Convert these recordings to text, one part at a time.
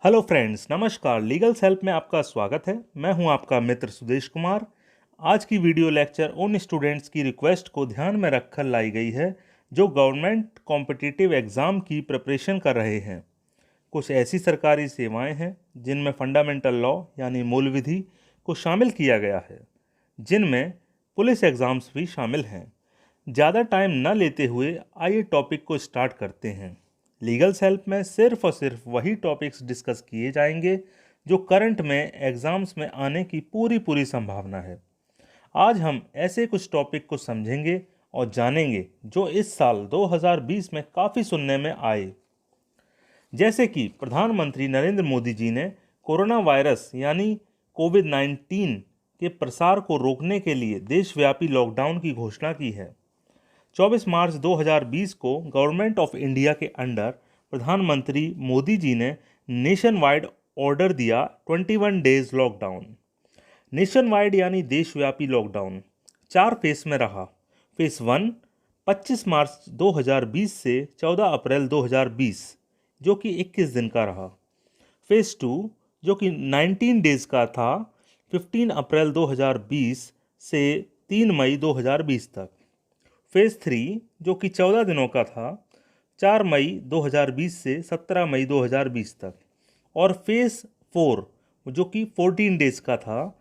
Hello friends, नमस्कार। Legal help में आपका स्वागत है। मैं हूं आपका मित्र सुदेश कुमार। आज की वीडियो लेक्चर उन स्टूडेंट्स की रिक्वेस्ट को ध्यान में रखकर लाई गई है जो गवर्नमेंट कॉम्पिटिटिव एग्ज़ाम की प्रिपरेशन कर रहे हैं। कुछ ऐसी सरकारी सेवाएं हैं जिनमें फंडामेंटल लॉ यानी मूल विधि को शामिल किया गया है, जिनमें पुलिस एग्ज़ाम्स भी शामिल हैं। ज़्यादा टाइम न लेते हुए आइए टॉपिक को स्टार्ट करते हैं। लीगल हेल्प में सिर्फ और सिर्फ वही टॉपिक्स डिस्कस किए जाएंगे जो करंट में एग्ज़ाम्स में आने की पूरी संभावना है। आज हम ऐसे कुछ टॉपिक को समझेंगे और जानेंगे जो इस साल 2020 में काफ़ी सुनने में आए। जैसे कि प्रधानमंत्री नरेंद्र मोदी जी ने कोरोना वायरस यानी कोविड-19 के प्रसार को रोकने के लिए देशव्यापी लॉकडाउन की घोषणा की है। 24 मार्च 2020 को गवर्नमेंट ऑफ इंडिया के अंडर प्रधानमंत्री मोदी जी ने नेशन वाइड ऑर्डर दिया 21 डेज लॉकडाउन। नेशन वाइड यानी देशव्यापी लॉकडाउन 4 फेस में रहा। फेस 1 25 मार्च 2020 से 14 अप्रैल 2020 जो कि 21 दिन का रहा। फेस 2 जो कि 19 डेज का था 15 अप्रैल 2020 से 3 मई 2020 तक। फेज़ 3 जो कि 14 दिनों का था 4 मई 2020 से 17 मई 2020 तक। और फेज़ 4 जो कि 14 डेज़ का था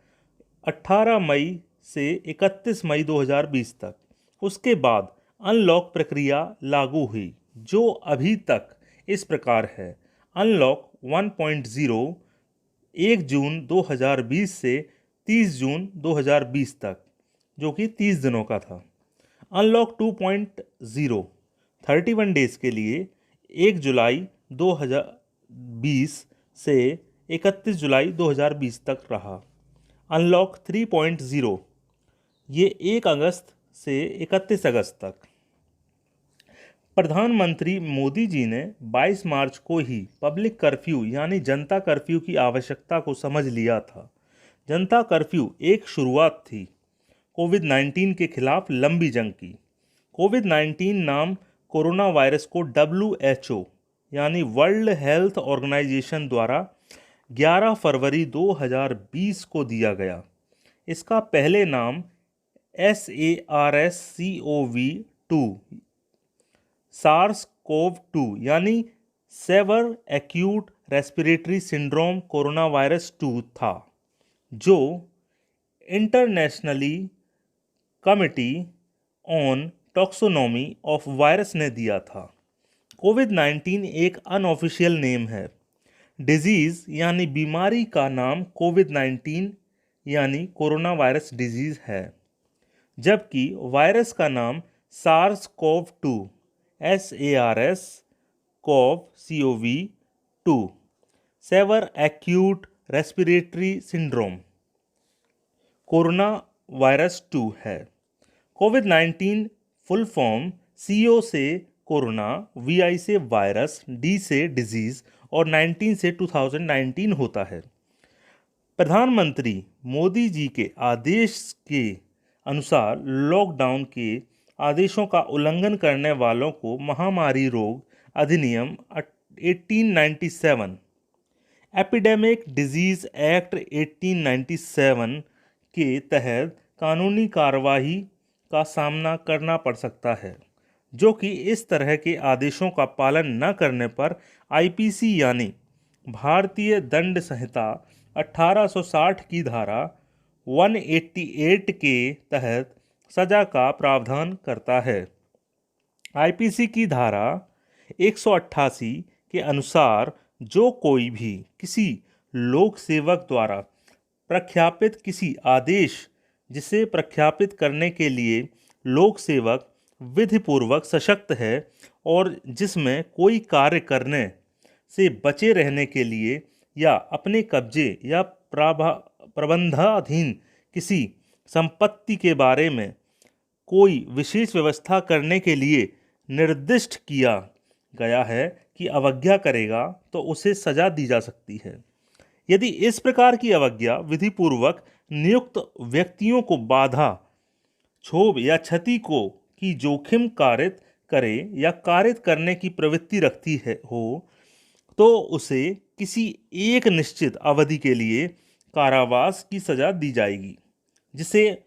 18 मई से 31 मई 2020 तक। उसके बाद अनलॉक प्रक्रिया लागू हुई जो अभी तक इस प्रकार है। अनलॉक 1.0 1 जून 2020 से 30 जून 2020 तक जो कि 30 दिनों का था। अनलॉक 2.0 31 डेज के लिए 1 जुलाई 2020 से 31 जुलाई 2020 तक रहा। अनलॉक 3.0 ये 1 अगस्त से 31 अगस्त तक। प्रधानमंत्री मोदी जी ने 22 मार्च को ही पब्लिक कर्फ्यू यानी जनता कर्फ्यू की आवश्यकता को समझ लिया था। जनता कर्फ्यू एक शुरुआत थी कोविड-19 के खिलाफ लंबी जंग की। कोविड-19 नाम कोरोना वायरस को WHO यानी वर्ल्ड हेल्थ ऑर्गेनाइजेशन द्वारा 11 फरवरी 2020 को दिया गया। इसका पहले नाम SARS-CoV-2 SARS-CoV-2 यानी severe acute respiratory syndrome corona virus 2 था, जो internationally committee on taxonomy of virus ने दिया था। कोविड-19 एक अनऑफिशियल नेम है। डिजीज़ यानी बीमारी का नाम कोविड-19 यानी कोरोना वायरस डिजीज़ है, जबकि वायरस का नाम SARS-CoV-2 SARS-CoV-2 severe acute respiratory syndrome corona virus 2 है। कोविड-19 फुल फॉर्म CO से कोरोना, VI से वायरस, D से डिजीज़ और 19 से 2019 होता है। प्रधानमंत्री मोदी जी के आदेश के अनुसार लॉकडाउन के आदेशों का उल्लंघन करने वालों को महामारी रोग अधिनियम 1897 एपिडेमिक डिजीज़ एक्ट 1897 के तहत कानूनी कार्रवाई का सामना करना पड़ सकता है, जो कि इस तरह के आदेशों का पालन न करने पर IPC यानी भारतीय दंड संहिता 1860 की धारा 188 के तहत सजा का प्रावधान करता है। IPC की धारा 188 के अनुसार जो कोई भी किसी लोक सेवक द्वारा प्रख्यापित किसी आदेश जिसे प्रख्यापित करने के लिए लोक सेवक विधिपूर्वक सशक्त है और जिसमें कोई कार्य करने से बचे रहने के लिए या अपने कब्जे या प्रबंधाधीन किसी संपत्ति के बारे में कोई विशेष व्यवस्था करने के लिए निर्दिष्ट किया गया है कि अवज्ञा करेगा तो उसे सजा दी जा सकती है। यदि इस प्रकार की अवज्ञा विधिपूर्वक नियुक्त व्यक्तियों को बाधा, क्षोभ या क्षति को की जोखिम कारित करे या कारित करने की प्रवृत्ति रखती है हो तो उसे किसी एक निश्चित अवधि के लिए कारावास की सजा दी जाएगी, जिसे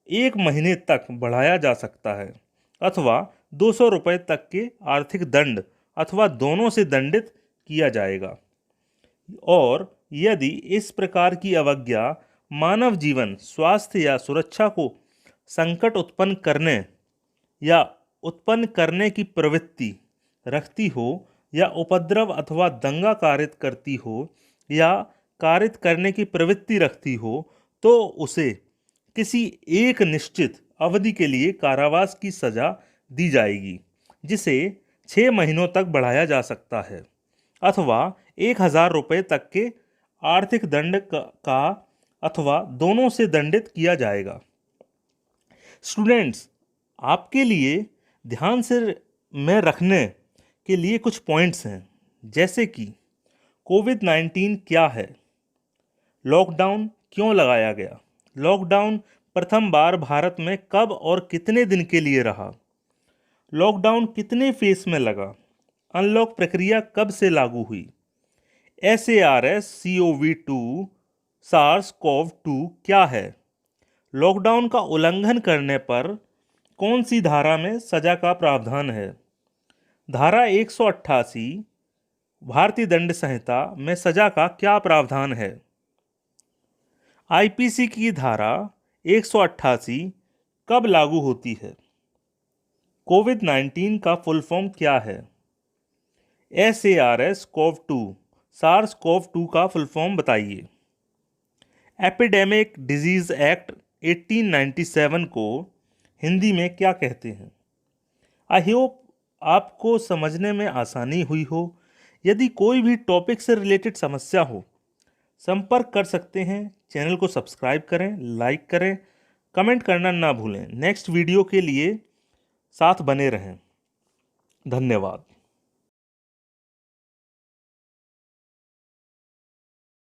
1 महीने तक बढ़ाया जा सकता है, अथवा 200 रुपये तक के आर्थिक दंड अथवा दोनों से दंडित किया जाएगा। और यदि इस प्रकार की अवज्ञा मानव जीवन, स्वास्थ्य या सुरक्षा को संकट उत्पन्न करने की प्रवृत्ति रखती हो, या उपद्रव अथवा दंगा कारित करती हो, या कारित करने की प्रवृत्ति रखती हो, तो उसे किसी एक निश्चित अवधि के लिए कारावास की सजा दी जाएगी, जिसे 6 महीनों तक बढ़ाया जा सकता है, अथवा 1,000 रुपये तक के आर्थिक दंड का अथवा दोनों से दंडित किया जाएगा। स्टूडेंट्स, आपके लिए ध्यान से में रखने के लिए कुछ पॉइंट्स हैं, जैसे कि कोविड-19 क्या है, लॉकडाउन क्यों लगाया गया, लॉकडाउन प्रथम बार भारत में कब और कितने दिन के लिए रहा, लॉकडाउन कितने फेस में लगा, अनलॉक प्रक्रिया कब से लागू हुई, SARS-CoV-2 SARS-CoV-2 क्या है, लॉकडाउन का उल्लंघन करने पर कौन सी धारा में सजा का प्रावधान है, धारा 188 भारतीय दंड संहिता में सजा का क्या प्रावधान है, IPC की धारा 188 कब लागू होती है, कोविड-19 का फुल फॉर्म क्या है, SARS-CoV-2 SARS-CoV-2 का फुल फॉर्म बताइए। एपिडेमिक डिजीज एक्ट 1897 को हिंदी में क्या कहते हैं। आई होप आपको समझने में आसानी हुई हो। यदि कोई भी टॉपिक से रिलेटेड समस्या हो, संपर्क कर सकते हैं। चैनल को सब्सक्राइब करें, लाइक करें, कमेंट करना ना भूलें। नेक्स्ट वीडियो के लिए साथ बने रहें। धन्यवाद।